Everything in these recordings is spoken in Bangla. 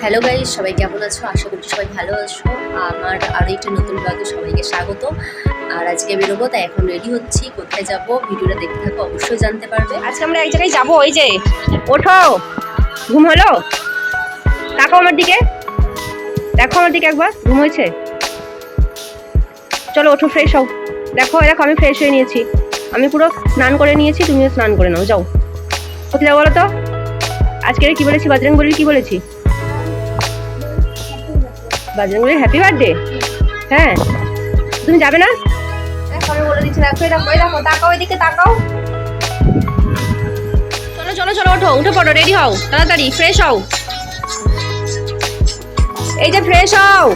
হ্যালো গাইস, সবাই কেমন আছো? আশা করছি সবাই ভালো আছো। আমার আরও একটা নতুন ব্লগে সবাইকে স্বাগত। আর আজকে বেরোবো, তাই এখন রেডি হচ্ছি। কোথায় যাব ভিডিওটা দেখতে থাকো, অবশ্যই জানতে পারবে। আজকে আমরা এক জায়গায় যাবো। ওই যে ওঠো, ঘুম হলো? তাকাও আমার দিকে, দেখো আমার দিকে একবার। ঘুম হয়েছে? চলো ওঠো, ফ্রেশ হও। দেখো দেখো, আমি ফ্রেশ হয়ে নিয়েছি। আমি পুরো স্নান করে নিয়েছি, তুমিও স্নান করে নাও। যাও, কোথায় যাবো বলো তো? আজকে কি বলেছি? বজরংবলীর কি বলেছি? বজরংবলীর হ্যাপি বার্থডে। হ্যাঁ, তুমি যাবে না? আমি বলে দিচ্ছি, দেখো দেখো দেখো, তাকাও এদিকে, তাকাও। চলো চলো চলো, ওঠো, উঠে পড়ো, রেডি হও, তাড়াতাড়ি ফ্রেশ হও। এই যে ফ্রেশ হও।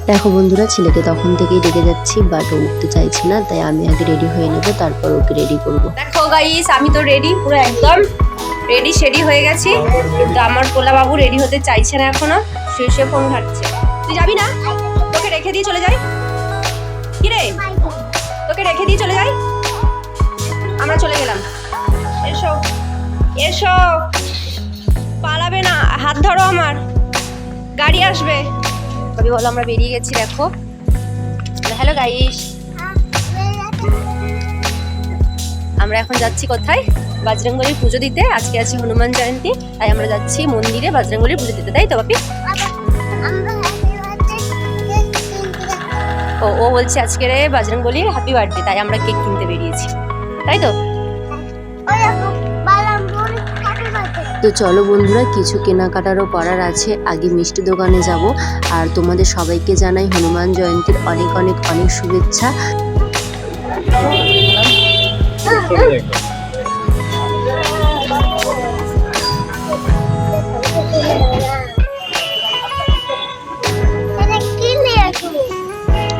দেখো বন্ধুরা, ছেলেকে তখন থেকেই ডেকে যাচ্ছি, বাট ও উঠতে চাইছে না, তাই আমি আগে রেডি হয়ে নেবো, তারপর ওকে রেডি করবো। দেখো গাইস, আমি তো রেডি, পুরো একদম রেডি সেডি হয়ে গেছি, কিন্তু আমার পোলা বাবু রেডি হতে চাইছে না এখনো, শুয়ে ফোন ঘাটছে। তুই যাবি না? তোকে রেখে দিয়ে চলে যাই? কি রে, তোকে রেখে দিয়ে চলে যাই? আমরা চলে গেলাম। এসো এসো, পালাবে না, হাত ধরো আমার, গাড়ি আসবে। ভাবি বলো, আমরা বেরিয়ে গেছি। দেখো, হ্যালো গাইস, আমরা এখন যাচ্ছি কোথায়? বজরংবলীর পুজো দিতে। আজকে আছে হনুমান জয়ন্তী, তাই আমরা যাচ্ছি মন্দিরে বজরংবলীর পুজো দিতে, তাই তো বাপি? ও বলছে আজকে বজরংবলীর হ্যাপি বার্থডে, তাই আমরা কেক কিনতে বেরিয়েছি, তাই তো? তো চলো বন্ধুরা, কিছু কেনাকাটারও করার আছে, আগে মিষ্টি দোকানে যাব। আর তোমাদের সবাইকে জানাই হনুমান জয়ন্তীর অনেক অনেক অনেক শুভেচ্ছা।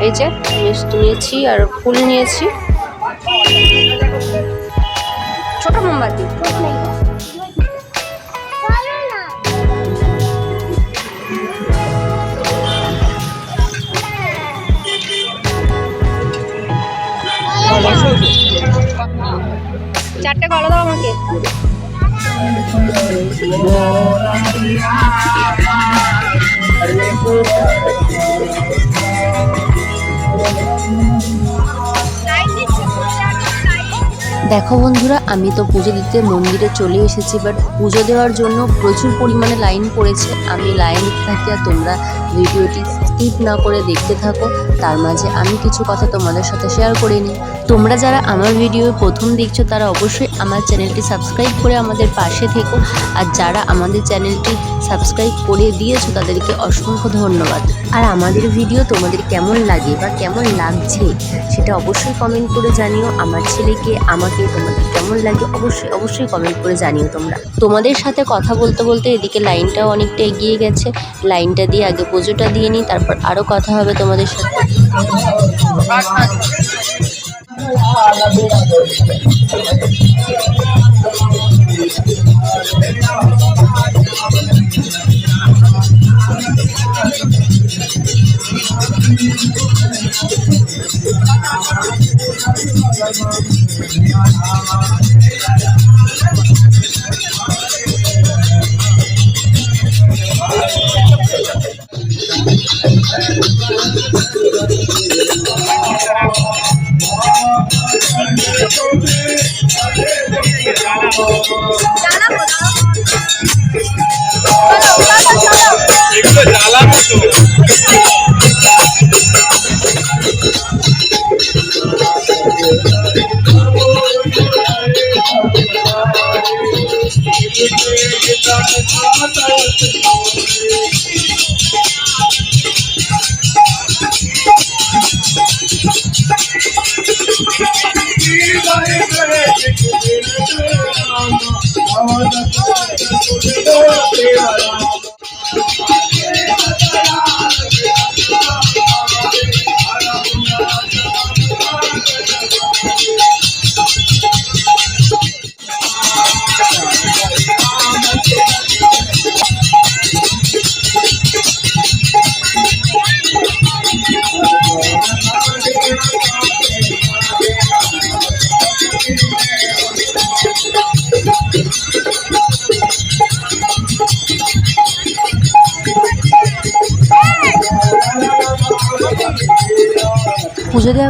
এই যে মিষ্টি নিয়েছি আর ফুল নিয়েছি, ছোট মোমবাতি। চারটে কলা দাও আমাকে। দেখো বন্ধুরা, আমি তো পুজো দিতে মন্দিরে চলে এসেছি, বাট পুজো দেওয়ার জন্য প্রচুর পরিমাণে লাইন পড়েছে। আমি লাইন দিতে থাকি আর তোমরা ভিডিওটি স্কিপ না করে দেখতে থাকো। তার মাঝে আমি কিছু কথা তোমাদের সাথে শেয়ার করে নিই। তোমরা যারা আমার ভিডিও প্রথম দেখছো, তারা অবশ্যই আমার চ্যানেলটি সাবস্ক্রাইব করে আমাদের পাশে থেকো। আর যারা আমাদের চ্যানেলটি সাবস্ক্রাইব করে দিয়েছো, তাদেরকে অসংখ্য ধন্যবাদ। আর আমাদের ভিডিও তোমাদের কেমন লাগে বা কেমন লাগছে, সেটা অবশ্যই কমেন্ট করে জানিও। আমার ছেলেকে, আমাকে তোমাদের কেমন লাগে অবশ্যই অবশ্যই কমেন্ট করে জানিও তোমরা। তোমাদের সাথে কথা বলতে বলতে এদিকে লাইনটাও অনেকটা এগিয়ে গেছে। লাইনটা দিয়ে আগে পুজোটা দিয়ে নিই, তারপর আরও কথা হবে তোমাদের সাথে।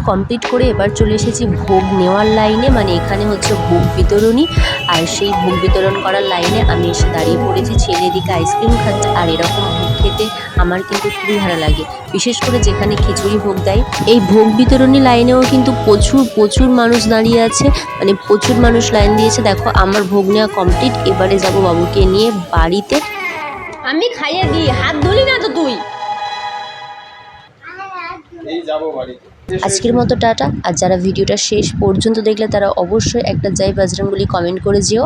কমপ্লিট করে এবার চলে এসেছি ভোগ নেওয়ার লাইনে, মানে এখানে হচ্ছে ভোগ বিতরণী। আর সেই ভোগ বিতরণ করার লাইনে আমি এসে দাঁড়িয়ে পড়েছি। ছেলে এদিকে আইসক্রিম খাচ্ছে, আর এরকম ভোগ খেতে আমার কিন্তু খুবই ভালো লাগে, বিশেষ করে যেখানে খিচুড়ি ভোগ দেয়। এই ভোগ বিতরণী লাইনেও কিন্তু প্রচুর মানুষ দাঁড়িয়ে আছে, মানে প্রচুর মানুষ লাইন দিয়েছে। দেখো আমার ভোগ নেওয়া কমপ্লিট, এবারে যাব বাবুকে নিয়ে বাড়িতে। আমি খাইয়ে দিই, হাত ধুলি না তো তুই। আজকের মতো টাটা। আর যারা ভিডিওটা শেষ পর্যন্ত দেখলে তারা অবশ্যই একটা জয় বজরংবলী কমেন্ট করে যেও।